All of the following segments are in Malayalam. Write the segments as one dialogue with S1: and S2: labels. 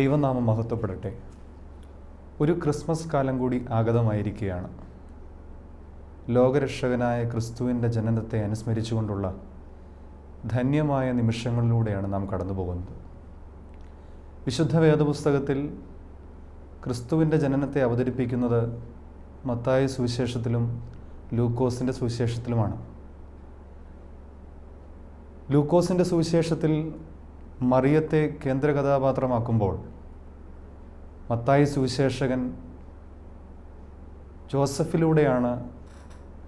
S1: ദൈവനാമം മഹത്വപ്പെടട്ടെ. ഒരു ക്രിസ്മസ് കാലം കൂടി ആഗതമായിരിക്കുകയാണ്. ലോകരക്ഷകനായ ക്രിസ്തുവിൻ്റെ ജനനത്തെ അനുസ്മരിച്ചുകൊണ്ടുള്ള ധന്യമായ നിമിഷങ്ങളിലൂടെയാണ് നാം കടന്നു പോകുന്നത്. വിശുദ്ധ വേദപുസ്തകത്തിൽ ക്രിസ്തുവിൻ്റെ ജനനത്തെ അവതരിപ്പിക്കുന്നത് മത്തായി സുവിശേഷത്തിലും ലൂക്കോസിൻ്റെ സുവിശേഷത്തിലുമാണ്. ലൂക്കോസിൻ്റെ സുവിശേഷത്തിൽ മറിയത്തെ കേന്ദ്ര കഥാപാത്രമാക്കുമ്പോൾ മത്തായി സുവിശേഷകൻ ജോസഫിലൂടെയാണ്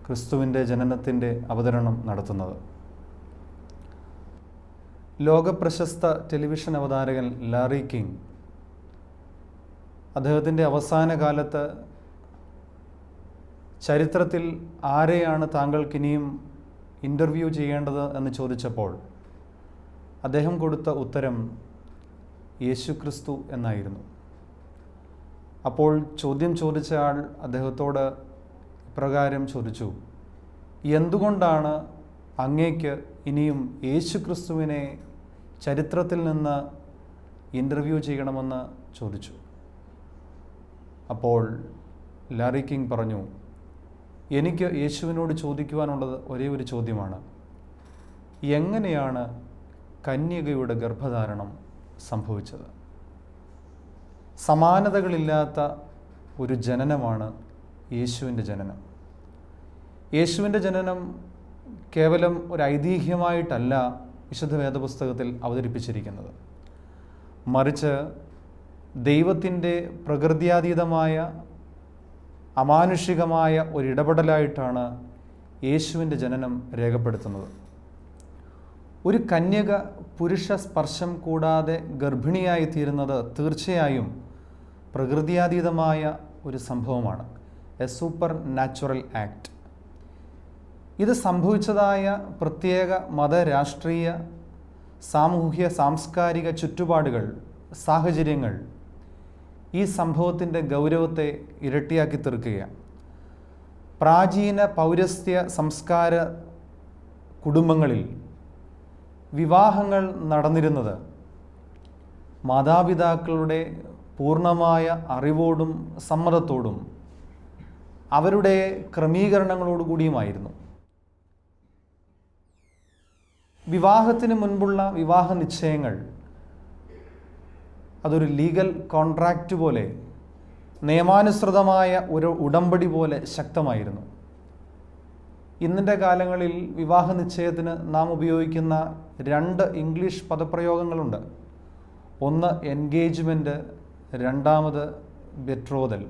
S1: ക്രിസ്തുവിൻ്റെ ജനനത്തിൻ്റെ അവതരണം നടത്തുന്നത്. ലോകപ്രശസ്ത ടെലിവിഷൻ അവതാരകൻ ലാറി കിങ് അദ്ദേഹത്തിൻ്റെ അവസാന കാലത്ത് ചരിത്രത്തിൽ ആരെയാണ് താങ്കൾക്കിനിയും ഇൻ്റർവ്യൂ ചെയ്യേണ്ടത് എന്ന് ചോദിച്ചപ്പോൾ അദ്ദേഹം കൊടുത്ത ഉത്തരം യേശുക്രിസ്തു എന്നായിരുന്നു. അപ്പോൾ ചോദ്യം ചോദിച്ച ആൾ അദ്ദേഹത്തോട് ഇപ്രകാരം ചോദിച്ചു, എന്തുകൊണ്ടാണ് അങ്ങേക്ക് ഇനിയും യേശുക്രിസ്തുവിനെ ചരിത്രത്തിൽ നിന്ന് ഇൻ്റർവ്യൂ ചെയ്യണമെന്ന് ചോദിച്ചു. അപ്പോൾ ലാറി കിങ് പറഞ്ഞു, എനിക്ക് യേശുവിനോട് ചോദിക്കുവാനുള്ളത് ഒരേ ഒരു ചോദ്യമാണ്, എങ്ങനെയാണ് കന്യകയുടെ ഗർഭധാരണം സംഭവിച്ചത്? സമാനതകളില്ലാത്ത ഒരു ജനനമാണ് യേശുവിൻ്റെ ജനനം. യേശുവിൻ്റെ ജനനം കേവലം ഒരു ഐതിഹ്യമായിട്ടല്ല വിശുദ്ധ വേദപുസ്തകത്തിൽ അവതരിപ്പിച്ചിരിക്കുന്നത്, മറിച്ച് ദൈവത്തിൻ്റെ പ്രകൃത്യാതീതമായ അമാനുഷികമായ ഒരിടപെടലായിട്ടാണ് യേശുവിൻ്റെ ജനനം രേഖപ്പെടുത്തുന്നത്. ഒരു കന്യക പുരുഷ സ്പർശം കൂടാതെ ഗർഭിണിയായി തീരുന്നത് തീർച്ചയായും പ്രകൃത്യാതീതമായ ഒരു സംഭവമാണ്, എ സൂപ്പർ നാച്ചുറൽ ആക്ട്. ഇത് സംഭവിച്ചതായ പ്രത്യേക മത, രാഷ്ട്രീയ, സാമൂഹ്യ, സാംസ്കാരിക ചുറ്റുപാടുകൾ, സാഹചര്യങ്ങൾ ഈ സംഭവത്തിൻ്റെ ഗൗരവത്തെ ഇരട്ടിയാക്കി തീർക്കുകയാണ്. പ്രാചീന പൗരസ്ത്യ സംസ്കാര കുടുംബങ്ങളിൽ വിവാഹങ്ങൾ നടന്നിരുന്നത് മാതാപിതാക്കളുടെ പൂർണ്ണമായ അറിവോടും സമ്മതത്തോടും അവരുടെ ക്രമീകരണങ്ങളോടുകൂടിയുമായിരുന്നു. വിവാഹത്തിന് മുൻപുള്ള വിവാഹ നിശ്ചയങ്ങൾ അതൊരു ലീഗൽ കോൺട്രാക്റ്റ് പോലെ, നിയമാനുസൃതമായ ഒരു ഉടമ്പടി പോലെ ശക്തമായിരുന്നു. ഇന്നത്തെ കാലങ്ങളിൽ വിവാഹ നിശ്ചയത്തിന് നാം ഉപയോഗിക്കുന്ന രണ്ട് ഇംഗ്ലീഷ് പദപ്രയോഗങ്ങളുണ്ട്. ഒന്ന് എൻഗേജ്മെൻറ്റ്, രണ്ടാമത് ബെട്രോതൽ.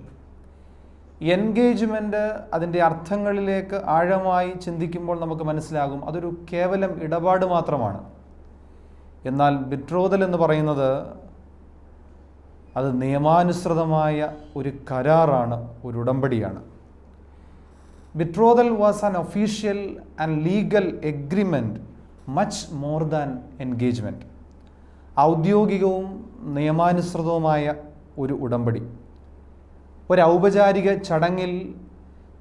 S1: എൻഗേജ്മെൻറ്റ് അതിൻ്റെ അർത്ഥങ്ങളിലേക്ക് ആഴമായി ചിന്തിക്കുമ്പോൾ നമുക്ക് മനസ്സിലാകും അതൊരു കേവലം ഇടപാട് മാത്രമാണ്. എന്നാൽ ബെട്രോതൽ എന്ന് പറയുന്നത് അത് നിയമാനുസൃതമായ ഒരു കരാറാണ്, ഒരു ഉടമ്പടിയാണ്. Betrothal was an official and legal agreement much more than engagement. ഔദ്യോഗികവും നിയമാനുസൃതവുമായ ഒരു ഉടമ്പടി. ഒരു ഔപചാരിക ചടങ്ങിൽ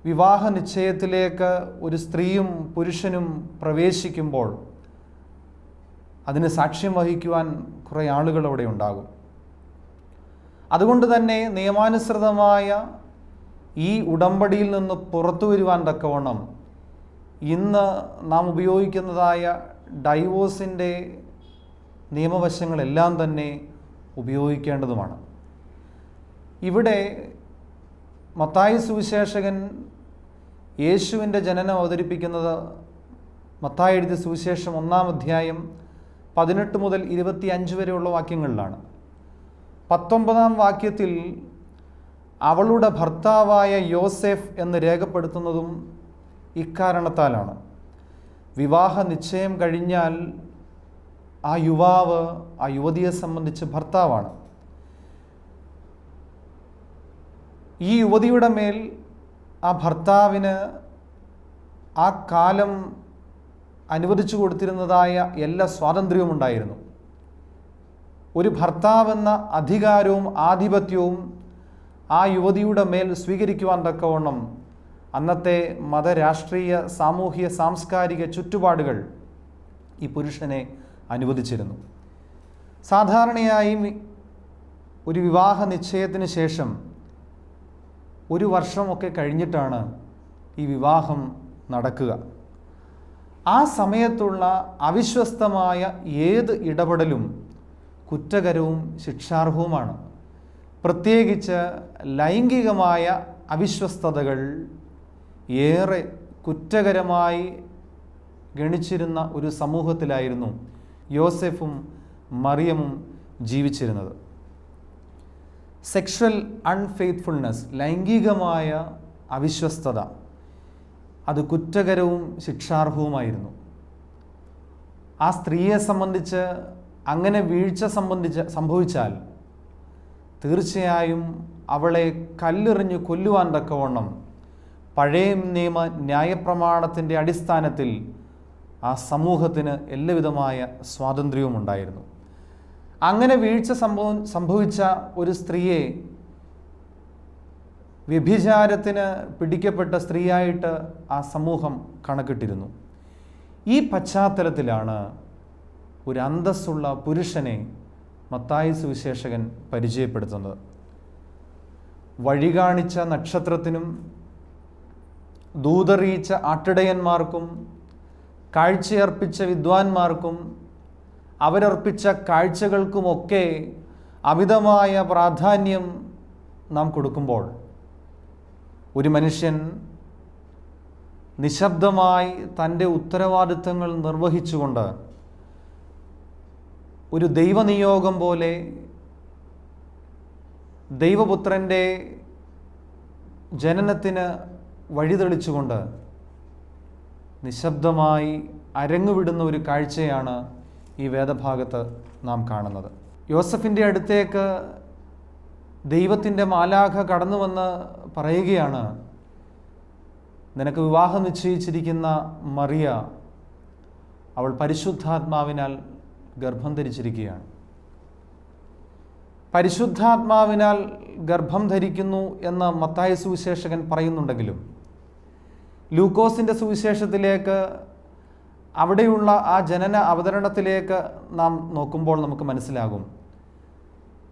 S1: വിവാഹ നിശ്ചയത്തിലേക്ക് ഒരു സ്ത്രീയും പുരുഷനും പ്രവേശിക്കുമ്പോൾ അതിന് സാക്ഷ്യം വഹിക്കുവാൻ കുറേ ആളുകൾ അവിടെ ഉണ്ടാകും. അതുകൊണ്ട് തന്നെ നിയമാനുസൃതമായ ഈ ഉടമ്പടിയിൽ നിന്ന് പുറത്തു വരുവാൻ തക്കവണ്ണം ഇന്ന് നാം ഉപയോഗിക്കുന്നതായ ഡൈവോഴ്സിൻ്റെ നിയമവശങ്ങളെല്ലാം തന്നെ ഉപയോഗിക്കേണ്ടതുമാണ്. ഇവിടെ മത്തായി സുവിശേഷകൻ യേശുവിൻ്റെ ജനനം അവതരിപ്പിക്കുന്നത് മത്തായി എഴുതിയ സുവിശേഷം 1-ാം അധ്യായം 18 മുതൽ 25 വരെയുള്ള വാക്യങ്ങളിലാണ്. 19-ാം വാക്യത്തിൽ അവളുടെ ഭർത്താവായ യോസെഫ് എന്ന് രേഖപ്പെടുത്തുന്നതും ഇക്കാരണത്താലാണ്. വിവാഹ നിശ്ചയം കഴിഞ്ഞാൽ ആ യുവാവ് ആ യുവതിയെ സംബന്ധിച്ച് ഭർത്താവാണ്. ഈ യുവതിയുടെ മേൽ ആ ഭർത്താവിന് ആ കാലം അനുവദിച്ചു കൊടുത്തിരുന്നതായ എല്ലാ സ്വാതന്ത്ര്യവും ഉണ്ടായിരുന്നു. ഒരു ഭർത്താവെന്ന അധികാരവും ആധിപത്യവും ആ യുവതിയുടെ മേൽ സ്വീകരിക്കുവാൻ തക്കവണ്ണം അന്നത്തെ മത, രാഷ്ട്രീയ, സാമൂഹ്യ, സാംസ്കാരിക ചുറ്റുപാടുകൾ ഈ പുരുഷനെ അനുവദിച്ചിരുന്നു. സാധാരണയായി ഒരു വിവാഹ നിശ്ചയത്തിന് ശേഷം 1 വർഷമൊക്കെ കഴിഞ്ഞിട്ടാണ് ഈ വിവാഹം നടക്കുക. ആ സമയത്തുള്ള അവിശ്വസ്തമായ ഏത് ഇടപെടലും കുറ്റകരവും ശിക്ഷാർഹവുമാണ്. പ്രത്യേകിച്ച് ലൈംഗികമായ അവിശ്വസ്തതകൾ ഏറെ കുറ്റകരമായി ഗണിച്ചിരുന്ന ഒരു സമൂഹത്തിലായിരുന്നു യോസെഫും മറിയമും ജീവിച്ചിരുന്നത്. സെക്ഷൽ അൺഫെയ്ത്ത്ഫുൾനെസ്, ലൈംഗികമായ അവിശ്വസ്തത, അത് കുറ്റകരവും ശിക്ഷാർഹവുമായിരുന്നു. ആ സ്ത്രീയെ സംബന്ധിച്ച് അങ്ങനെ വീഴ്ച സംഭവിച്ചാൽ തീർച്ചയായും അവളെ കല്ലെറിഞ്ഞ് കൊല്ലുവാൻ തക്കവണ്ണം പഴയ നിയമ ന്യായപ്രമാണത്തിൻ്റെ അടിസ്ഥാനത്തിൽ ആ സമൂഹത്തിന് എല്ലാവിധമായ സ്വാതന്ത്ര്യവും ഉണ്ടായിരുന്നു. അങ്ങനെ വീഴ്ച സംഭവിച്ച ഒരു സ്ത്രീയെ വ്യഭിചാരത്തിന് പിടിക്കപ്പെട്ട സ്ത്രീയായിട്ട് ആ സമൂഹം കണക്കിട്ടിരുന്നു. ഈ പശ്ചാത്തലത്തിലാണ് ഒരു അന്തസ്സുള്ള പുരുഷനെ മത്തായി സുവിശേഷകൻ പരിചയപ്പെടുത്തുന്നത്. വഴി കാണിച്ച നക്ഷത്രത്തിനും ദൂതറിയിച്ച ആട്ടിടയന്മാർക്കും കാഴ്ചയർപ്പിച്ച വിദ്വാൻമാർക്കും അവരർപ്പിച്ച കാഴ്ചകൾക്കുമൊക്കെ അമിതമായ പ്രാധാന്യം നാം കൊടുക്കുമ്പോൾ ഒരു മനുഷ്യൻ നിശബ്ദമായി തൻ്റെ ഉത്തരവാദിത്തങ്ങൾ നിർവഹിച്ചുകൊണ്ട് ഒരു ദൈവനിയോഗം പോലെ ദൈവപുത്രൻ്റെ ജനനത്തിന് വഴിതെളിച്ചുകൊണ്ട് നിശബ്ദമായി അരങ്ങുവിടുന്ന ഒരു കാഴ്ചയാണ് ഈ വേദഭാഗത്ത് നാം കാണുന്നത്. യോസഫിൻ്റെ അടുത്തേക്ക് ദൈവത്തിൻ്റെ മാലാഖ കടന്നു വന്ന് പറയുകയാണ്, നിനക്ക് വിവാഹം നിശ്ചയിച്ചിരിക്കുന്ന മറിയ, അവൾ പരിശുദ്ധാത്മാവിനാൽ ഗർഭം ധരിച്ചിരിക്കുകയാണ്. പരിശുദ്ധാത്മാവിനാൽ ഗർഭം ധരിക്കുന്നു എന്ന് മത്തായി സുവിശേഷകൻ പറയുന്നുണ്ടെങ്കിലും ലൂക്കോസിൻ്റെ സുവിശേഷത്തിലേക്ക്, അവിടെയുള്ള ആ ജനന അവതരണത്തിലേക്ക് നാം നോക്കുമ്പോൾ നമുക്ക് മനസ്സിലാകും,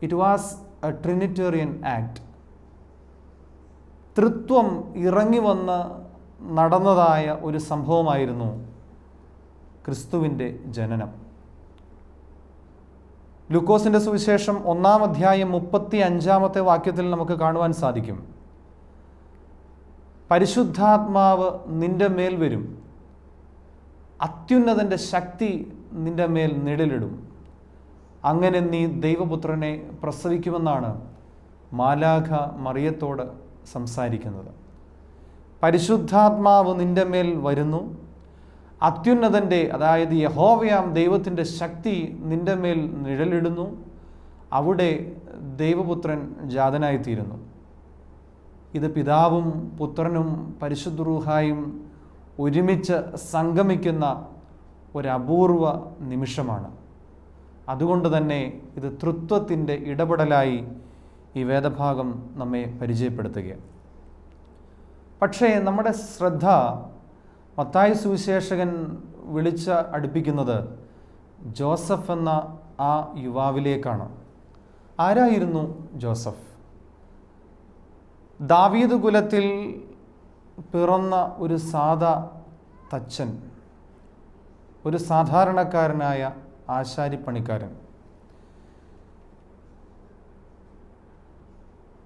S1: it was a trinitarian act. തൃത്വം ഇറങ്ങി വന്ന് നടന്നതായ ഒരു സംഭവമായിരുന്നു ക്രിസ്തുവിൻ്റെ ജനനം. ലൂക്കോസിൻ്റെ സുവിശേഷം 1-ാം അധ്യായം 35-ാമത്തെ വാക്യത്തിൽ നമുക്ക് കാണുവാൻ സാധിക്കും, പരിശുദ്ധാത്മാവ് നിന്റെ മേൽ വരും, അത്യുന്നതൻ്റെ ശക്തി നിന്റെ മേൽ നിഴലിടും, അങ്ങനെ നീ ദൈവപുത്രനെ പ്രസവിക്കുമെന്നാണ് മാലാഖ മറിയത്തോട് സംസാരിക്കുന്നത്. പരിശുദ്ധാത്മാവ് നിന്റെ മേൽ വരുന്നു, അത്യുന്നതൻ്റെ, അതായത് യഹോവയാം ദൈവത്തിൻ്റെ ശക്തി നിന്റെ മേൽ നിഴലിടുന്നു, അവിടെ ദൈവപുത്രൻ ജാതനായിത്തീരുന്നു. ഇത് പിതാവും പുത്രനും പരിശുദ്ധ റൂഹായും ഒരുമിച്ച് സംഗമിക്കുന്ന ഒരപൂർവ നിമിഷമാണ്. അതുകൊണ്ട് തന്നെ ഇത് തൃത്വത്തിൻ്റെ ഇടപെടലായി ഈ വേദഭാഗം നമ്മെ പരിചയപ്പെടുത്തുകയാണ്. പക്ഷേ നമ്മുടെ ശ്രദ്ധ മത്തായി സുവിശേഷകൻ വിളിച്ച് അടുപ്പിക്കുന്നത് ജോസഫ് എന്ന ആ യുവാവിലേക്കാണ്. ആരായിരുന്നു ജോസഫ്? ദാവീദ് കുലത്തിൽ പിറന്ന ഒരു സാധാ തച്ചൻ, ഒരു സാധാരണക്കാരനായ ആശാരിപ്പണിക്കാരൻ.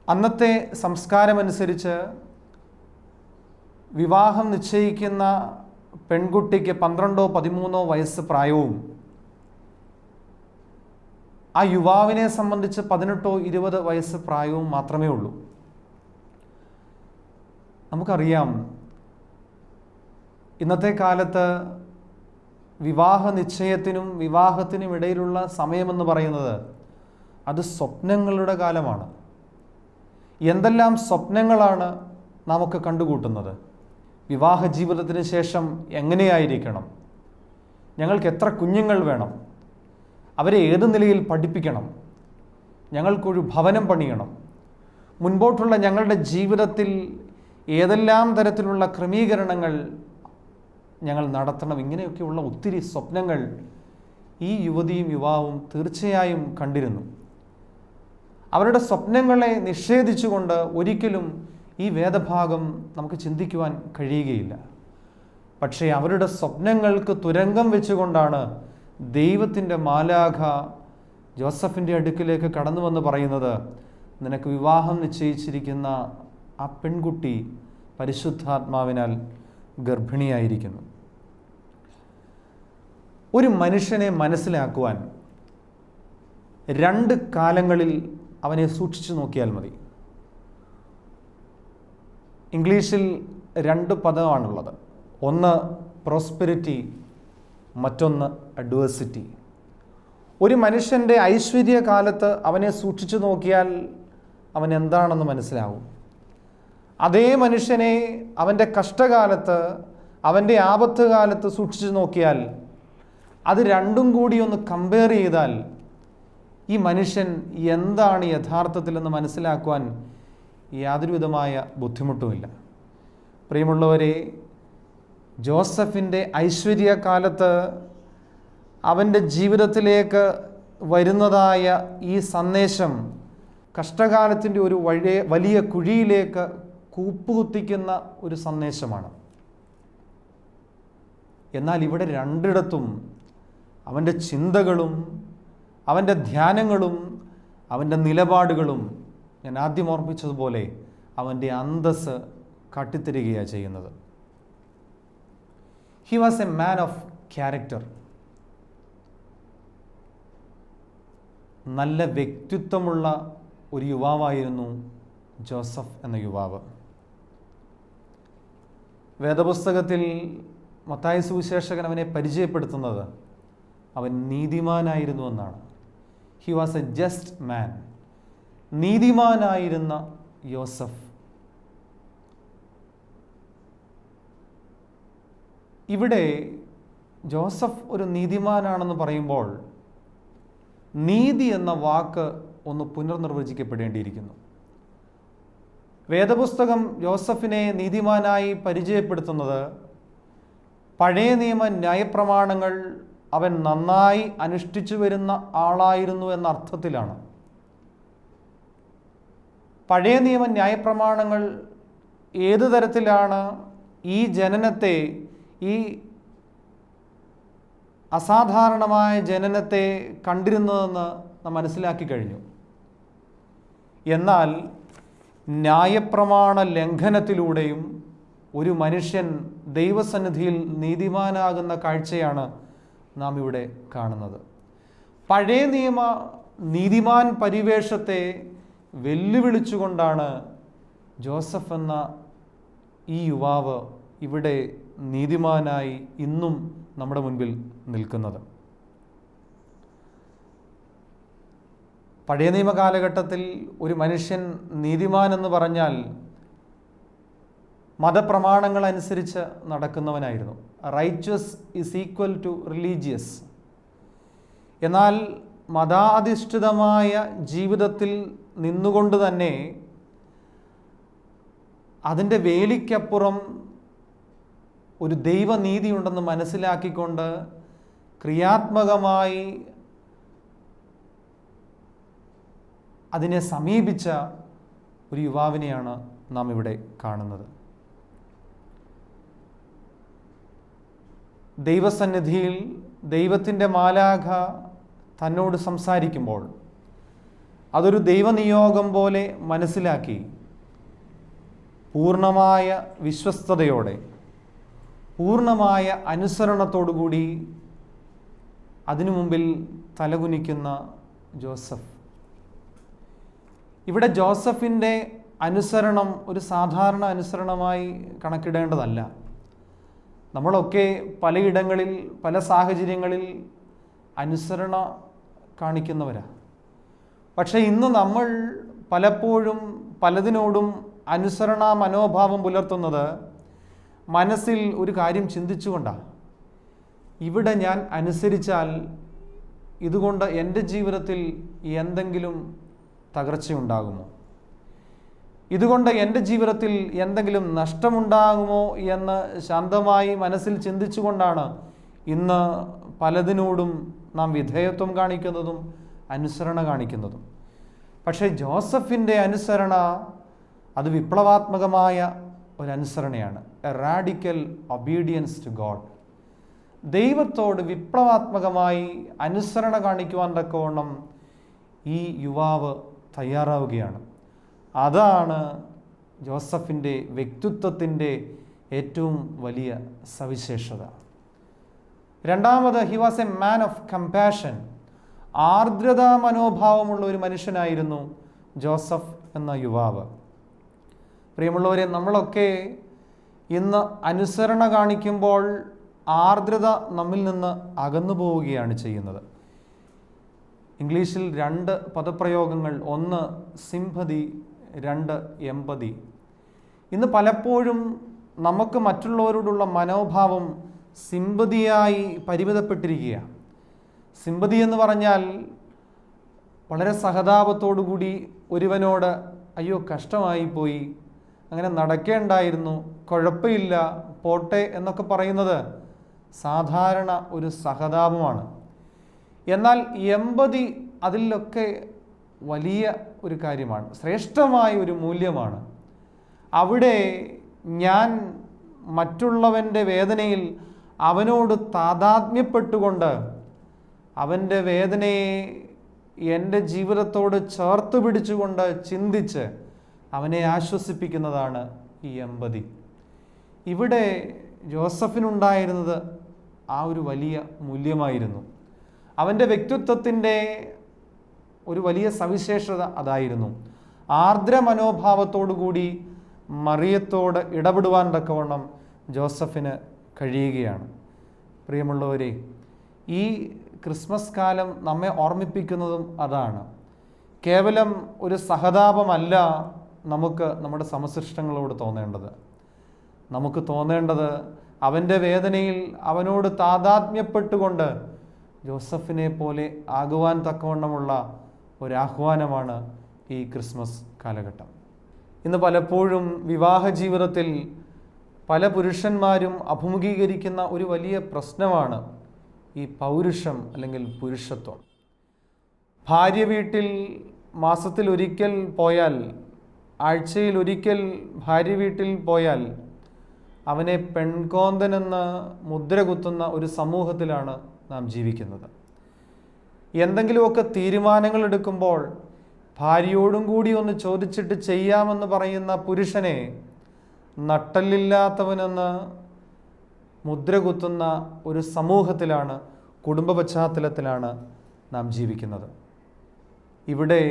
S1: അന്നത്തെ സംസ്കാരമനുസരിച്ച് വിവാഹം നിശ്ചയിക്കുന്ന പെൺകുട്ടിക്ക് 12-13 വയസ്സ് പ്രായവും ആ യുവാവിനെ സംബന്ധിച്ച് 18-20 വയസ്സ് പ്രായവും മാത്രമേ ഉള്ളൂ. നമുക്കറിയാം, ഇന്നത്തെ കാലത്ത് വിവാഹ നിശ്ചയത്തിനും വിവാഹത്തിനും ഇടയിലുള്ള സമയമെന്ന് പറയുന്നത് അത് സ്വപ്നങ്ങളുടെ കാലമാണ്. എന്തെല്ലാം സ്വപ്നങ്ങളാണ് നമുക്ക് കണ്ടുകൂട്ടുന്നത്? വിവാഹ ജീവിതത്തിന് ശേഷം എങ്ങനെയായിരിക്കണം, ഞങ്ങൾക്ക് എത്ര കുഞ്ഞുങ്ങൾ വേണം, അവരെ ഏത് നിലയിൽ പഠിപ്പിക്കണം, ഞങ്ങൾക്കൊരു ഭവനം പണിയണം, മുൻപോട്ടുള്ള ഞങ്ങളുടെ ജീവിതത്തിൽ ഏതെല്ലാം തരത്തിലുള്ള ക്രമീകരണങ്ങൾ ഞങ്ങൾ നടത്തണം, ഇങ്ങനെയൊക്കെയുള്ള ഒത്തിരി സ്വപ്നങ്ങൾ ഈ യുവതിയും യുവാവും തീർച്ചയായും കണ്ടിരുന്നു. അവരുടെ സ്വപ്നങ്ങളെ നിഷേധിച്ചുകൊണ്ട് ഒരിക്കലും ഈ വേദഭാഗം നമുക്ക് ചിന്തിക്കുവാൻ കഴിയുകയില്ല. പക്ഷേ അവരുടെ സ്വപ്നങ്ങൾക്ക് തുരങ്കം വെച്ചുകൊണ്ടാണ് ദൈവത്തിൻ്റെ മാലാഖ ജോസഫിൻ്റെ അടുക്കിലേക്ക് കടന്നു വന്ന് പറയുന്നത്, നിനക്ക് വിവാഹം നിശ്ചയിച്ചിരിക്കുന്ന ആ പെൺകുട്ടി പരിശുദ്ധാത്മാവിനാൽ ഗർഭിണിയായിരിക്കുന്നു. ഒരു മനുഷ്യനെ മനസ്സിലാക്കുവാൻ 2 കാലങ്ങളിൽ അവനെ സൂക്ഷിച്ചു നോക്കിയാൽ മതി. ഇംഗ്ലീഷിൽ 2 പദമാണുള്ളത്. ഒന്ന് പ്രോസ്പെരിറ്റി, മറ്റൊന്ന് അഡ്വേഴ്സിറ്റി. ഒരു മനുഷ്യൻ്റെ ഐശ്വര്യകാലത്ത് അവനെ സൂക്ഷിച്ചു നോക്കിയാൽ അവൻ എന്താണെന്ന് മനസ്സിലാവും. അതേ മനുഷ്യനെ അവൻ്റെ കഷ്ടകാലത്ത്, അവൻ്റെ ആപത്ത് കാലത്ത് സൂക്ഷിച്ചു നോക്കിയാൽ, അത് രണ്ടും കൂടി ഒന്ന് കമ്പയർ ചെയ്താൽ ഈ മനുഷ്യൻ എന്താണ് യഥാർത്ഥത്തിലെന്ന് മനസ്സിലാക്കുവാൻ യാതൊരുവിധമായ ബുദ്ധിമുട്ടുമില്ല. പ്രിയമുള്ളവരെ, ജോസഫിൻ്റെ ഐശ്വര്യകാലത്ത് അവൻ്റെ ജീവിതത്തിലേക്ക് വരുന്നതായ ഈ സന്ദേശം കഷ്ടകാലത്തിൻ്റെ ഒരു വലിയ കുഴിയിലേക്ക് കൂപ്പുകുത്തിക്കുന്ന ഒരു സന്ദേശമാണ്. എന്നാൽ ഇവിടെ 2ഇടത്തും അവൻ്റെ ചിന്തകളും അവൻ്റെ ധ്യാനങ്ങളും അവൻ്റെ നിലപാടുകളും ഞാൻ ആദ്യം ഓർമ്മിച്ചതുപോലെ അവൻ്റെ അന്തസ്സ് കാട്ടിത്തരികയാണ് ചെയ്യുന്നത്. He was a man of character. നല്ല വ്യക്തിത്വമുള്ള ഒരു യുവാവായിരുന്നു ജോസഫ് എന്ന യുവാവ്. വേദപുസ്തകത്തിൽ മത്തായി സുവിശേഷകൻ അവനെ പരിചയപ്പെടുത്തുന്നത് അവൻ നീതിമാനായിരുന്നു എന്നാണ്. ഹി വാസ് എ ജസ്റ്റ് മാൻ. നീതിമാനായിരുന്ന യോസഫ്. ഇവിടെ ജോസഫ് ഒരു നീതിമാനാണെന്ന് പറയുമ്പോൾ നീതി എന്ന വാക്ക് ഒന്ന് പുനർനിർവചിക്കപ്പെടേണ്ടിയിരിക്കുന്നു. വേദപുസ്തകം ജോസഫിനെ നീതിമാനായി പരിചയപ്പെടുത്തുന്നത് പഴയ നിയമ ന്യായപ്രമാണങ്ങൾ അവൻ നന്നായി അനുഷ്ഠിച്ചു വരുന്ന ആളായിരുന്നു എന്ന അർത്ഥത്തിലാണ്. പഴയ നിയമ ന്യായപ്രമാണങ്ങൾ ഏതു തരത്തിലാണ് ഈ ജനനത്തെ, ഈ അസാധാരണമായ ജനനത്തെ കണ്ടിരുന്നതെന്ന് നാം മനസ്സിലാക്കി കഴിഞ്ഞു. എന്നാൽ ന്യായപ്രമാണ ലംഘനത്തിലൂടെയും ഒരു മനുഷ്യൻ ദൈവസന്നിധിയിൽ നീതിമാനാകുന്ന കാഴ്ചയാണ് നാം ഇവിടെ കാണുന്നത്. പഴയ നിയമ നീതിമാൻ പരിവേഷത്തെ വെല്ലുവിളിച്ചുകൊണ്ടാണ് ജോസഫ് എന്ന ഈ യുവാവ് ഇവിടെ നീതിമാനായി ഇന്നും നമ്മുടെ മുൻപിൽ നിൽക്കുന്നത്. പഴയ നിയമ കാലഘട്ടത്തിൽ ഒരു മനുഷ്യൻ നീതിമാൻ എന്ന് പറഞ്ഞാൽ മതപ്രമാണങ്ങൾ അനുസരിച്ച് നടക്കുന്നവനായിരുന്നു. റൈറ്റ്വസ് ഈസ് ഈക്വൽ ടു റിലീജിയസ്. എന്നാൽ മതാധിഷ്ഠിതമായ ജീവിതത്തിൽ നിന്നുകൊണ്ട് തന്നെ അതിൻ്റെ വേലിക്കപ്പുറം ഒരു ദൈവനീതിയുണ്ടെന്ന് മനസ്സിലാക്കിക്കൊണ്ട് ക്രിയാത്മകമായി അതിനെ സമീപിച്ച ഒരു യുവാവിനെയാണ് നാം ഇവിടെ കാണുന്നത്. ദൈവസന്നിധിയിൽ ദൈവത്തിൻ്റെ മാലാഖ തന്നോട് സംസാരിക്കുമ്പോൾ അതൊരു ദൈവനിയോഗം പോലെ മനസ്സിലാക്കി പൂർണ്ണമായ വിശ്വസ്തയോടെ, പൂർണ്ണമായ അനുസരണത്തോടുകൂടി അതിനു മുമ്പിൽ തലകുനിക്കുന്ന ജോസഫ്. ഇവിടെ ജോസഫിൻ്റെ അനുസരണം ഒരു സാധാരണ അനുസരണമായി കണക്കിടേണ്ടതല്ല. നമ്മളൊക്കെ പലയിടങ്ങളിൽ പല സാഹചര്യങ്ങളിൽ അനുസരണ കാണിക്കുന്നവരാ. പക്ഷേ ഇന്ന് നമ്മൾ പലപ്പോഴും പലതിനോടും അനുസരണ മനോഭാവം പുലർത്തുന്നത് മനസ്സിൽ ഒരു കാര്യം ചിന്തിച്ചുകൊണ്ടാണ്. ഇവിടെ ഞാൻ അനുസരിച്ചാൽ ഇതുകൊണ്ട് എൻ്റെ ജീവിതത്തിൽ എന്തെങ്കിലും തകർച്ചയുണ്ടാകുമോ, ഇതുകൊണ്ട് എൻ്റെ ജീവിതത്തിൽ എന്തെങ്കിലും നഷ്ടമുണ്ടാകുമോ എന്ന് ശാന്തമായി മനസ്സിൽ ചിന്തിച്ചുകൊണ്ടാണ് ഇന്ന് പലതിനോടും നാം വിധേയത്വം കാണിക്കുന്നതും അനുസരണ കാണിക്കുന്നതും. പക്ഷേ ജോസഫിൻ്റെ അനുസരണ അത് വിപ്ലവാത്മകമായ ഒരനുസരണയാണ്. A radical obedience to God. ദൈവത്തോട് വിപ്ലവാത്മകമായി അനുസരണ കാണിക്കുവാൻ തക്കവണ്ണം ഈ യുവാവ് തയ്യാറാവുകയാണ്. അതാണ് ജോസഫിൻ്റെ വ്യക്തിത്വത്തിൻ്റെ ഏറ്റവും വലിയ സവിശേഷത. രണ്ടാമത്, he was a man of compassion. ആർദ്രതാ മനോഭാവമുള്ള ഒരു മനുഷ്യനായിരുന്നു ജോസഫ് എന്ന യുവാവ്. പ്രിയമുള്ളവരെ, നമ്മളൊക്കെ ഇന്ന് അനുസരണ കാണിക്കുമ്പോൾ ആർദ്രത നമ്മിൽ നിന്ന് അകന്നു പോവുകയാണ് ചെയ്യുന്നത്. ഇംഗ്ലീഷിൽ 2 പദപ്രയോഗങ്ങൾ, ഒന്ന് സിംപതി, 2 എമ്പതി. ഇന്ന് പലപ്പോഴും നമുക്ക് മറ്റുള്ളവരോടുള്ള മനോഭാവം സിംപതിയായി പരിമിതപ്പെട്ടിരിക്കുകയാണ്. സിംപതി എന്ന് പറഞ്ഞാൽ വളരെ സഹതാപത്തോടുകൂടി ഒരുവനോട് അയ്യോ കഷ്ടമായി പോയി, അങ്ങനെ നടക്കേണ്ടായിരുന്നു, കുഴപ്പമില്ല, പോട്ടെ എന്നൊക്കെ പറയുന്നത് സാധാരണ ഒരു സഹതാപമാണ്. എന്നാൽ എമ്പതി അതിലൊക്കെ വലിയ ഒരു കാര്യമാണ്, ശ്രേഷ്ഠമായ ഒരു മൂല്യമാണ്. അവിടെ ഞാൻ മറ്റുള്ളവൻ്റെ വേദനയിൽ അവനോട് താതാത്മ്യപ്പെട്ടുകൊണ്ട് അവൻ്റെ വേദനയെ എൻ്റെ ജീവിതത്തോട് ചേർത്ത് പിടിച്ചുകൊണ്ട് ചിന്തിച്ച് അവനെ ആശ്വസിപ്പിക്കുന്നതാണ് ഈ എമ്പതി. ഇവിടെ ജോസഫിനുണ്ടായിരുന്നത് ആ ഒരു വലിയ മൂല്യമായിരുന്നു. അവൻ്റെ വ്യക്തിത്വത്തിൻ്റെ ഒരു വലിയ സവിശേഷത അതായിരുന്നു. ആർദ്ര മനോഭാവത്തോടുകൂടി മറിയത്തോട് ഇടപെടുവാൻ തക്കവണ്ണം ജോസഫിന് കഴിയുകയാണ്. പ്രിയമുള്ളവരെ, ഈ ക്രിസ്മസ് കാലം നമ്മെ ഓർമ്മിപ്പിക്കുന്നതും അതാണ്. കേവലം ഒരു സഹതാപമല്ല നമുക്ക് നമ്മുടെ സമസൃഷ്ടങ്ങളോട് തോന്നേണ്ടത്. നമുക്ക് തോന്നേണ്ടത് അവൻ്റെ വേദനയിൽ അവനോട് താതാത്മ്യപ്പെട്ടുകൊണ്ട് ജോസഫിനെ പോലെ ആകുവാൻ തക്കവണ്ണമുള്ള ഒരാഹ്വാനമാണ് ഈ ക്രിസ്മസ് കാലഘട്ടം. ഇന്ന് പലപ്പോഴും വിവാഹ ജീവിതത്തിൽ പല പുരുഷന്മാരും അഭിമുഖീകരിക്കുന്ന ഒരു വലിയ പ്രശ്നമാണ് ഈ പൗരുഷം അല്ലെങ്കിൽ പുരുഷത്വം. ഭാര്യ വീട്ടിൽ മാസത്തിൽ ഒരിക്കൽ പോയാൽ, ആഴ്ചയിൽ ഒരിക്കൽ ഭാര്യ വീട്ടിൽ പോയാൽ അവനെ പെൺകോന്തനെന്ന് മുദ്ര കുത്തുന്ന ഒരു സമൂഹത്തിലാണ് നാം ജീവിക്കുന്നത്. എന്തെങ്കിലുമൊക്കെ തീരുമാനങ്ങൾ എടുക്കുമ്പോൾ ഭാര്യയോടും കൂടി ഒന്ന് ചോദിച്ചിട്ട് ചെയ്യാമെന്ന് പറയുന്ന പുരുഷനെ നട്ടല്ലില്ലാത്തവനെന്ന് മുദ്ര കുത്തുന്ന ഒരു സമൂഹത്തിലാണ്, കുടുംബ പശ്ചാത്തലത്തിലാണ് നാം ജീവിക്കുന്നത്. ഇവിടെ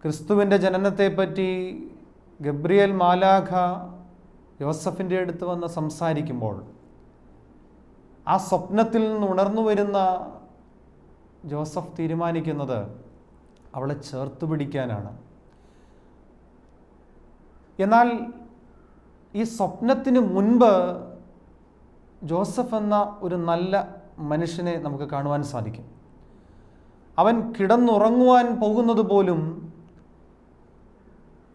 S1: ക്രിസ്തുവിൻ്റെ ജനനത്തെപ്പറ്റി ഗബ്രിയേൽ മാലാഖ യോസഫിൻ്റെ അടുത്ത് വന്ന് സംസാരിക്കുമ്പോൾ ആ സ്വപ്നത്തിൽ നിന്ന് ഉണർന്നു വരുന്ന ജോസഫ് തീരുമാനിക്കുന്നത് അവളെ ചേർത്ത് പിടിക്കാനാണ്. എന്നാൽ ഈ സ്വപ്നത്തിന് മുൻപ് ജോസഫ് എന്ന ഒരു നല്ല മനുഷ്യനെ നമുക്ക് കാണുവാൻ സാധിക്കും. അവൻ കിടന്നുറങ്ങുവാൻ പോകുന്നത് പോലും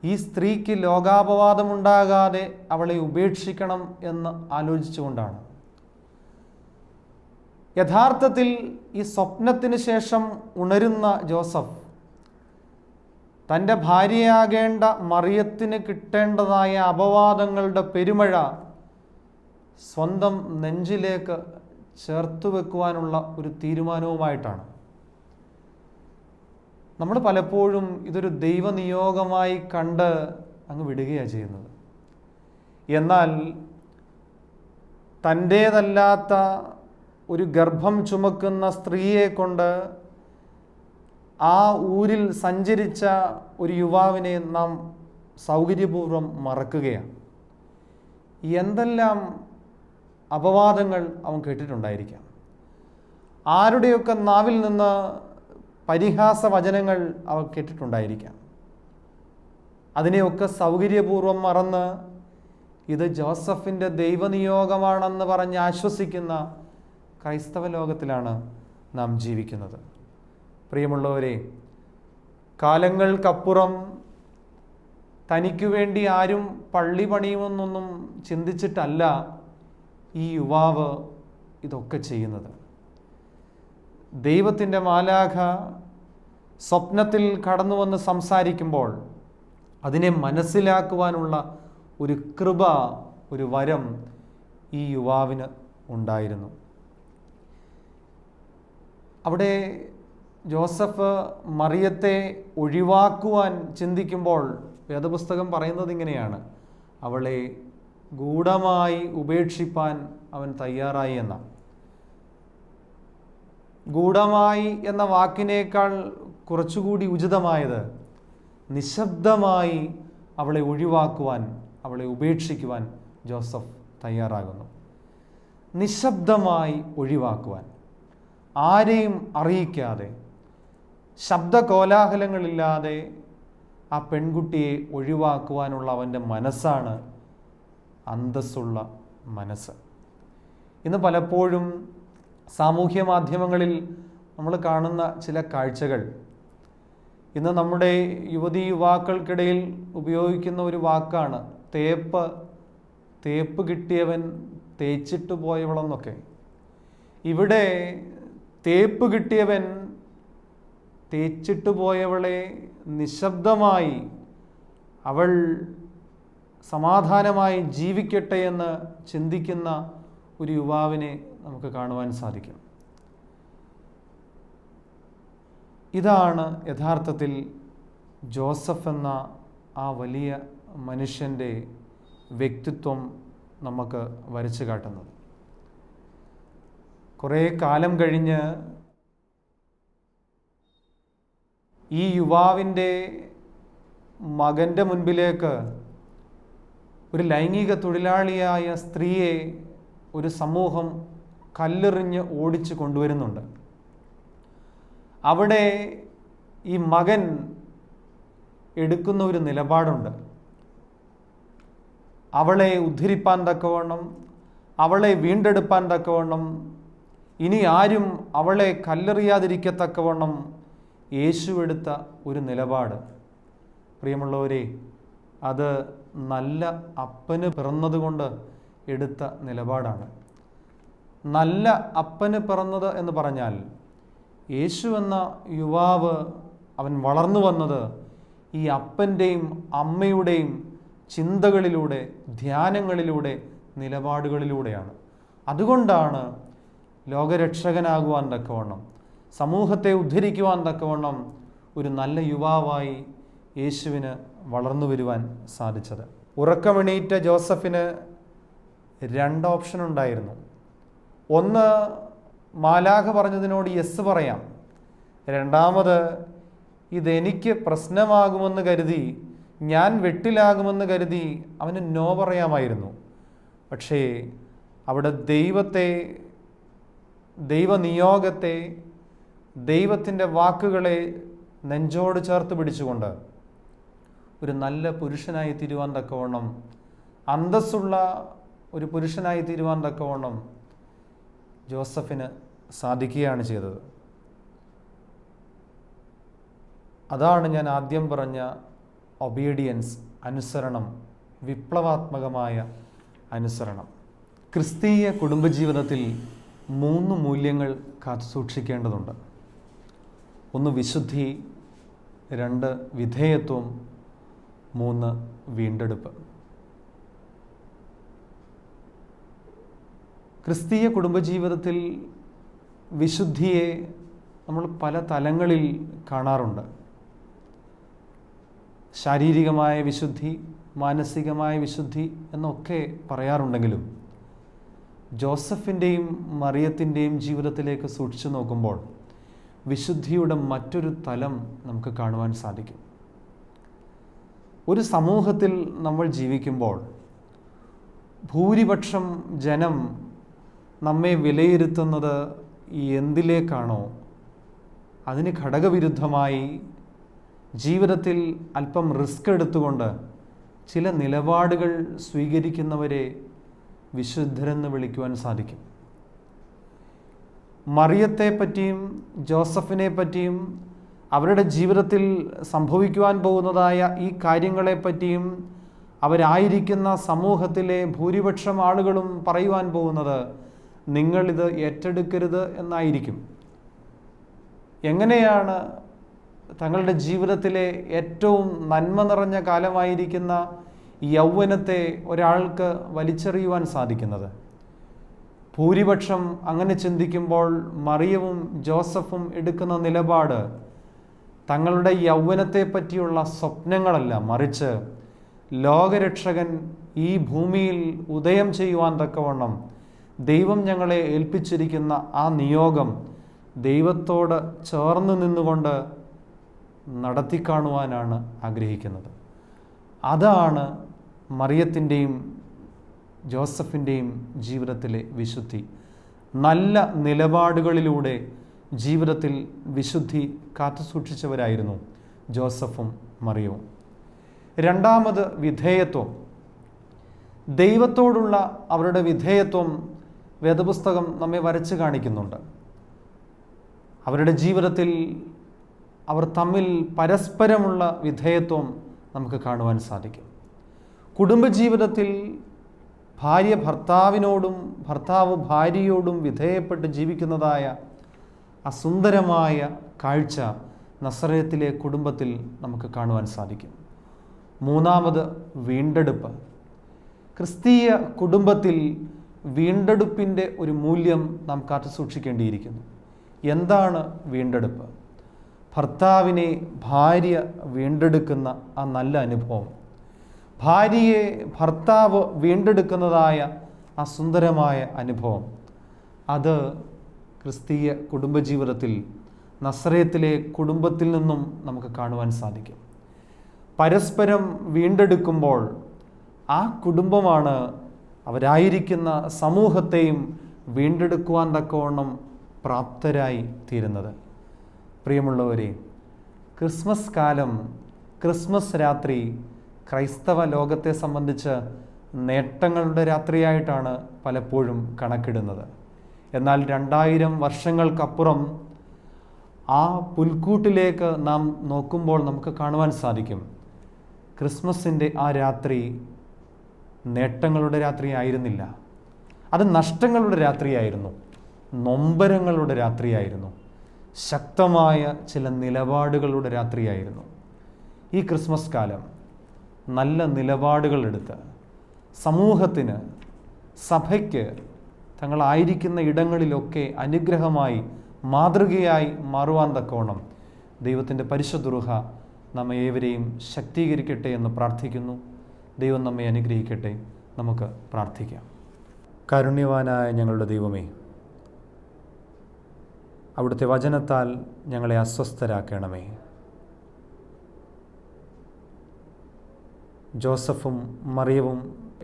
S1: ഈ സ്ത്രീക്ക് ലോകാപവാദമുണ്ടാകാതെ അവളെ ഉപേക്ഷിക്കണം എന്ന് ആലോചിച്ചുകൊണ്ടാണ്. യഥാർത്ഥത്തിൽ ഈ സ്വപ്നത്തിന് ശേഷം ഉണരുന്ന ജോസഫ് തൻ്റെ ഭാര്യയാകേണ്ട മറിയത്തിന് കിട്ടേണ്ടതായ അപവാദങ്ങളുടെ പെരുമഴ സ്വന്തം നെഞ്ചിലേക്ക് ചേർത്ത് വെക്കുവാനുള്ള ഒരു തീരുമാനവുമായിട്ടാണ്. നമ്മൾ പലപ്പോഴും ഇതൊരു ദൈവനിയോഗമായി കണ്ട് അങ്ങ് വിടുകയാണ് ചെയ്യുന്നത്. എന്നാൽ തൻ്റേതല്ലാത്ത ഒരു ഗർഭം ചുമക്കുന്ന സ്ത്രീയെ കൊണ്ട് ആ ഊരിൽ സഞ്ചരിച്ച ഒരു യുവാവിനെ നാം സൗകര്യപൂർവ്വം മറക്കുകയാണ്. എന്തെല്ലാം അപവാദങ്ങൾ അവൻ കേട്ടിട്ടുണ്ടായിരിക്കാം. ആരുടെയൊക്കെ നാവിൽ നിന്ന് പരിഹാസ വചനങ്ങൾ അവൻ കേട്ടിട്ടുണ്ടായിരിക്കാം. അതിനെയൊക്കെ സൗകര്യപൂർവ്വം മറന്ന് ഇത് ജോസഫിൻ്റെ ദൈവനിയോഗമാണെന്ന് പറഞ്ഞ് ആശ്വസിക്കുന്ന ക്രൈസ്തവ ലോകത്തിലാണ് നാം ജീവിക്കുന്നത്. പ്രിയമുള്ളവരെ, കാലങ്ങൾക്കപ്പുറം തനിക്ക് വേണ്ടി ആരും പള്ളി പണിയുമെന്നൊന്നും ചിന്തിച്ചിട്ടല്ല ഈ യുവാവ് ഇതൊക്കെ ചെയ്യുന്നത്. ദൈവത്തിൻ്റെ മാലാഖ സ്വപ്നത്തിൽ കടന്നു വന്ന് സംസാരിക്കുമ്പോൾ അതിനെ മനസ്സിലാക്കുവാനുള്ള ഒരു കൃപ, ഒരു വരം ഈ യുവാവിന് ഉണ്ടായിരുന്നു. അവിടെ ജോസഫ് മറിയത്തെ ഒഴിവാക്കുവാൻ ചിന്തിക്കുമ്പോൾ വേദപുസ്തകം പറയുന്നത് ഇങ്ങനെയാണ്: അവളെ ഗൂഢമായി ഉപേക്ഷിപ്പാൻ അവൻ തയ്യാറായി എന്ന. ഗൂഢമായി എന്ന വാക്കിനേക്കാൾ കുറച്ചുകൂടി ഉചിതമായത് നിശബ്ദമായി അവളെ ഒഴിവാക്കുവാൻ, അവളെ ഉപേക്ഷിക്കുവാൻ ജോസഫ് തയ്യാറാകുന്നു. നിശബ്ദമായി ഒഴിവാക്കുവാൻ, ആരെയും അറിയിക്കാതെ, ശബ്ദകോലാഹലങ്ങളില്ലാതെ ആ പെൺകുട്ടിയെ ഒഴിവാക്കുവാനുള്ള അവൻ്റെ മനസ്സാണ് അന്തസ്സുള്ള മനസ്സ്. ഇന്ന് പലപ്പോഴും സാമൂഹ്യ മാധ്യമങ്ങളിൽ നമ്മൾ കാണുന്ന ചില കാഴ്ചകൾ, ഇന്ന് നമ്മുടെ യുവതീ യുവാക്കൾക്കിടയിൽ ഉപയോഗിക്കുന്ന ഒരു വാക്കാണ് തേപ്പ് കിട്ടിയവൻ തേച്ചിട്ട് പോയവളെന്നൊക്കെ. ഇവിടെ തേപ്പ് കിട്ടിയവൻ തേച്ചിട്ട് പോയവളെ നിശബ്ദമായി അവൾ സമാധാനമായി ജീവിക്കട്ടെ എന്ന് ചിന്തിക്കുന്ന ഒരു യുവാവിനെ നമുക്ക് കാണുവാൻ സാധിക്കും. ഇതാണ് യഥാർത്ഥത്തിൽ ജോസഫ് എന്ന ആ വലിയ മനുഷ്യൻ്റെ വ്യക്തിത്വം നമുക്ക് വരച്ചു കാട്ടുന്നത്. കുറേ കാലം കഴിഞ്ഞ് ഈ യുവാവിൻ്റെ മകൻ്റെ മുൻപിലേക്ക് ഒരു ലൈംഗിക തൊഴിലാളിയായ സ്ത്രീയെ ഒരു സമൂഹം കല്ലെറിഞ്ഞ് ഓടിച്ചു കൊണ്ടുവരുന്നുണ്ട്. അവിടെ ഈ മകൻ എടുക്കുന്ന ഒരു നിലപാടുണ്ട്. അവളെ ഉദ്ധരിപ്പാൻ തക്കവണ്ണം, അവളെ വീണ്ടെടുപ്പാൻ തക്കവണ്ണം, ഇനി ആരും അവളെ കല്ലെറിയാതിരിക്കത്തക്കവണ്ണം യേശു എടുത്ത ഒരു നിലപാട്. പ്രിയമുള്ളവരെ, അത് നല്ല അപ്പന് പിറന്നതുകൊണ്ട് എടുത്ത നിലപാടാണ്. നല്ല അപ്പന് പിറന്നത് എന്ന് പറഞ്ഞാൽ യേശു എന്ന യുവാവ് അവൻ വളർന്നു വന്നത് ഈ അപ്പൻ്റെയും അമ്മയുടെയും ചിന്തകളിലൂടെ, ധ്യാനങ്ങളിലൂടെ, നിലപാടുകളിലൂടെയാണ്. അതുകൊണ്ടാണ് ലോകരക്ഷകനാകുവാൻ തക്കവണ്ണം, സമൂഹത്തെ ഉദ്ധരിക്കുവാൻ തക്കവണ്ണം ഒരു നല്ല യുവാവായി യേശുവിന് വളർന്നു വരുവാൻ സാധിച്ചത്. ഉറക്കമെണീറ്റ ജോസഫിന് 2 ഓപ്ഷൻ ഉണ്ടായിരുന്നു. ഒന്ന്, മാലാഖ പറഞ്ഞതിനോട് യെസ് പറയാം. രണ്ടാമത്, ഇതെനിക്ക് പ്രശ്നമാകുമെന്ന് കരുതി, ഞാൻ വെട്ടിലാകുമെന്ന് കരുതി അവന് നോ പറയാമായിരുന്നു. പക്ഷേ അവിടെ ദൈവത്തെ, ദൈവനിയോഗത്തെ, ദൈവത്തിൻ്റെ വാക്കുകളെ നെഞ്ചോട് ചേർത്ത് പിടിച്ചുകൊണ്ട് ഒരു നല്ല പുരുഷനായി തീരുവാൻ തക്കവണ്ണം, അന്തസ്സുള്ള ഒരു പുരുഷനായി തീരുവാൻ തക്കവണ്ണം ജോസഫിന് സാധിക്കുകയാണ് ചെയ്തത്. അതാണ് ഞാൻ ആദ്യം പറഞ്ഞ ഒബീഡിയൻസ്, അനുസരണം, വിപ്ലവാത്മകമായ അനുസരണം. ക്രിസ്തീയ കുടുംബജീവിതത്തിൽ 3 മൂല്യങ്ങൾ കാത്തുസൂക്ഷിക്കേണ്ടതുണ്ട്. 1 വിശുദ്ധി, 2 വിധേയത്വം, 3 വീണ്ടെടുപ്പ്. ക്രിസ്തീയ കുടുംബജീവിതത്തിൽ വിശുദ്ധിയെ നമ്മൾ പല തലങ്ങളിൽ കാണാറുണ്ട്. ശാരീരികമായ വിശുദ്ധി, മാനസികമായ വിശുദ്ധി എന്നൊക്കെ പറയാറുണ്ടെങ്കിലും ജോസഫിൻ്റെയും മറിയത്തിൻ്റെയും ജീവിതത്തിലേക്ക് സൂക്ഷിച്ചു നോക്കുമ്പോൾ വിശുദ്ധിയുടെ മറ്റൊരു തലം നമുക്ക് കാണുവാൻ സാധിക്കും. ഒരു സമൂഹത്തിൽ നമ്മൾ ജീവിക്കുമ്പോൾ ഭൂരിപക്ഷം ജനം നമ്മെ വിലയിരുത്തുന്നത് എന്തിലേക്കാണോ അതിന് ഘടകവിരുദ്ധമായി ജീവിതത്തിൽ അല്പം റിസ്ക് എടുത്തുകൊണ്ട് ചില നിലപാടുകൾ സ്വീകരിക്കുന്നവരെ വിശുദ്ധരെന്ന് വിളിക്കുവാൻ സാധിക്കും. മറിയത്തെ പറ്റിയും ജോസഫിനെ പറ്റിയും അവരുടെ ജീവിതത്തിൽ സംഭവിക്കുവാൻ പോകുന്നതായ ഈ കാര്യങ്ങളെപ്പറ്റിയും അവരായിരിക്കുന്ന സമൂഹത്തിലെ ഭൂരിപക്ഷം ആളുകളും പറയുവാൻ പോകുന്നത് നിങ്ങളിത് ഏറ്റെടുക്കരുത് എന്നായിരിക്കും. എങ്ങനെയാണ് തങ്ങളുടെ ജീവിതത്തിലെ ഏറ്റവും നന്മ നിറഞ്ഞ കാലമായിരിക്കുന്ന യൗവനത്തെ ഒരാൾക്ക് വലിച്ചെറിയുവാൻ സാധിക്കുന്നത്? ഭൂരിപക്ഷം അങ്ങനെ ചിന്തിക്കുമ്പോൾ മറിയവും ജോസഫും എടുക്കുന്ന നിലപാട് തങ്ങളുടെ യൗവനത്തെ പറ്റിയുള്ള സ്വപ്നങ്ങളല്ല, മറിച്ച് ലോകരക്ഷകൻ ഈ ഭൂമിയിൽ ഉദയം ചെയ്യുവാൻ തക്കവണ്ണം ദൈവം ഞങ്ങളെ ഏൽപ്പിച്ചിരിക്കുന്ന ആ നിയോഗം ദൈവത്തോട് ചേർന്ന് നിന്നുകൊണ്ട് നടത്തിക്കാണുവാനാണ് ആഗ്രഹിക്കുന്നത്. അതാണ് മറിയത്തിൻ്റെയും ജോസഫിൻ്റെയും ജീവിതത്തിലെ വിശുദ്ധി. നല്ല നിലപാടുകളിലൂടെ ജീവിതത്തിൽ വിശുദ്ധി കാത്തുസൂക്ഷിച്ചവരായിരുന്നു ജോസഫും മറിയവും. രണ്ടാമത്, വിധേയത്വം. ദൈവത്തോടുള്ള അവരുടെ വിധേയത്വം വേദപുസ്തകം നമ്മെ വരച്ച് കാണിക്കുന്നുണ്ട്. അവരുടെ ജീവിതത്തിൽ അവർ തമ്മിൽ പരസ്പരമുള്ള വിധേയത്വം നമുക്ക് കാണുവാൻ സാധിക്കും. കുടുംബജീവിതത്തിൽ ഭാര്യ ഭർത്താവിനോടും ഭർത്താവ് ഭാര്യയോടും വിധേയപ്പെട്ട് ജീവിക്കുന്നതായ അസുന്ദരമായ കാഴ്ച നസറേത്തിലെ കുടുംബത്തിൽ നമുക്ക് കാണുവാൻ സാധിക്കും. മൂന്നാമത്, വീണ്ടെടുപ്പ്. ക്രിസ്തീയ കുടുംബത്തിൽ വീണ്ടെടുപ്പിൻ്റെ ഒരു മൂല്യം നാം കാത്തുസൂക്ഷിക്കേണ്ടിയിരിക്കുന്നു. എന്താണ് വീണ്ടെടുപ്പ്? ഭർത്താവിനെ ഭാര്യ വീണ്ടെടുക്കുന്ന ആ നല്ല അനുഭവം, ഭാര്യയെ ഭർത്താവ് വീണ്ടെടുക്കുന്നതായ ആ സുന്ദരമായ അനുഭവം, അത് ക്രിസ്തീയ കുടുംബജീവിതത്തിൽ നസറേത്തിലെ കുടുംബത്തിൽ നിന്നും നമുക്ക് കാണുവാൻ സാധിക്കും. പരസ്പരം വീണ്ടെടുക്കുമ്പോൾ ആ കുടുംബമാണ് അവരായിരിക്കുന്ന സമൂഹത്തെയും വീണ്ടെടുക്കുവാൻ തക്കവണ്ണം പ്രാപ്തരായി തീരുന്നത്. പ്രിയമുള്ളവരെ, ക്രിസ്മസ് കാലം, ക്രിസ്മസ് രാത്രി ക്രൈസ്തവ ലോകത്തെ സംബന്ധിച്ച് നേട്ടങ്ങളുടെ രാത്രിയായിട്ടാണ് പലപ്പോഴും കണക്കിടുന്നത്. എന്നാൽ 2000 വർഷങ്ങൾക്കപ്പുറം ആ പുൽക്കൂട്ടിലേക്ക് നാം നോക്കുമ്പോൾ നമുക്ക് കാണുവാൻ സാധിക്കും, ക്രിസ്മസിൻ്റെ ആ രാത്രി നേട്ടങ്ങളുടെ രാത്രി ആയിരുന്നില്ല, അത് നഷ്ടങ്ങളുടെ രാത്രിയായിരുന്നു, നൊമ്പരങ്ങളുടെ രാത്രിയായിരുന്നു, ശക്തമായ ചില നിലപാടുകളുടെ രാത്രിയായിരുന്നു. ഈ ക്രിസ്മസ് കാലം നല്ല നിലപാടുകളെടുത്ത് സമൂഹത്തിന്, സഭയ്ക്ക് തങ്ങളായിരിക്കുന്ന ഇടങ്ങളിലൊക്കെ അനുഗ്രഹമായി, മാതൃകയായി മാറുവാൻ തക്കവണ്ണം ദൈവത്തിൻ്റെ പരിശുദ്ധ റൂഹ നമ്മെ ഏവരെയും ശക്തീകരിക്കട്ടെ എന്ന് പ്രാർത്ഥിക്കുന്നു. ദൈവം നമ്മെ അനുഗ്രഹിക്കട്ടെ. നമുക്ക് പ്രാർത്ഥിക്കാം. കാരുണ്യവാനായ ഞങ്ങളുടെ ദൈവമേ, അവിടുത്തെ വചനത്താൽ ഞങ്ങളെ അസ്വസ്ഥരാക്കണമേ. ജോസഫും മറിയവും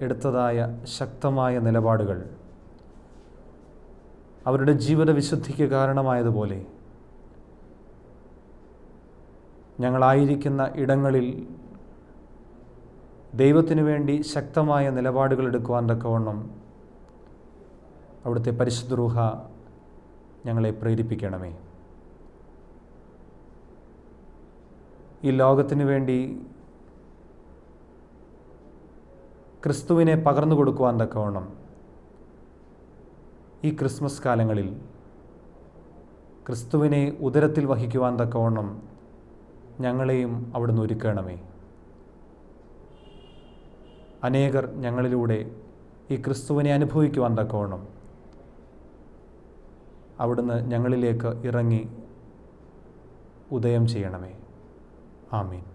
S1: എടുത്തതായ ശക്തമായ നിലപാടുകൾ അവരുടെ ജീവിത വിശുദ്ധിക്ക് കാരണമായതുപോലെ ഞങ്ങളായിരിക്കുന്ന ഇടങ്ങളിൽ ദൈവത്തിനു വേണ്ടി ശക്തമായ നിലപാടുകൾ എടുക്കുവാൻ തക്കവണ്ണം അവിടുത്തെ പരിശുദ്ധ റൂഹ ഞങ്ങളെ പ്രേരിപ്പിക്കണമേ. ഈ ലോകത്തിനു വേണ്ടി ക്രിസ്തുവിനെ പകർന്നു കൊടുക്കുവാൻ തക്കവണ്ണം ഈ ക്രിസ്മസ് കാലങ്ങളിൽ ക്രിസ്തുവിനെ ഉദരത്തിൽ വഹിക്കുവാൻ തക്കവണ്ണം ഞങ്ങളെയും അവിടുന്ന് ഒരുക്കണമേ. അനേകർ ഞങ്ങളിലൂടെ ഈ ക്രിസ്തുവിനെ അനുഭവിക്കുവാൻ തക്കവണ്ണം അവിടുന്ന് ഞങ്ങളിലേക്ക് ഇറങ്ങി ഉദയം ചെയ്യണമേ. ആമീൻ.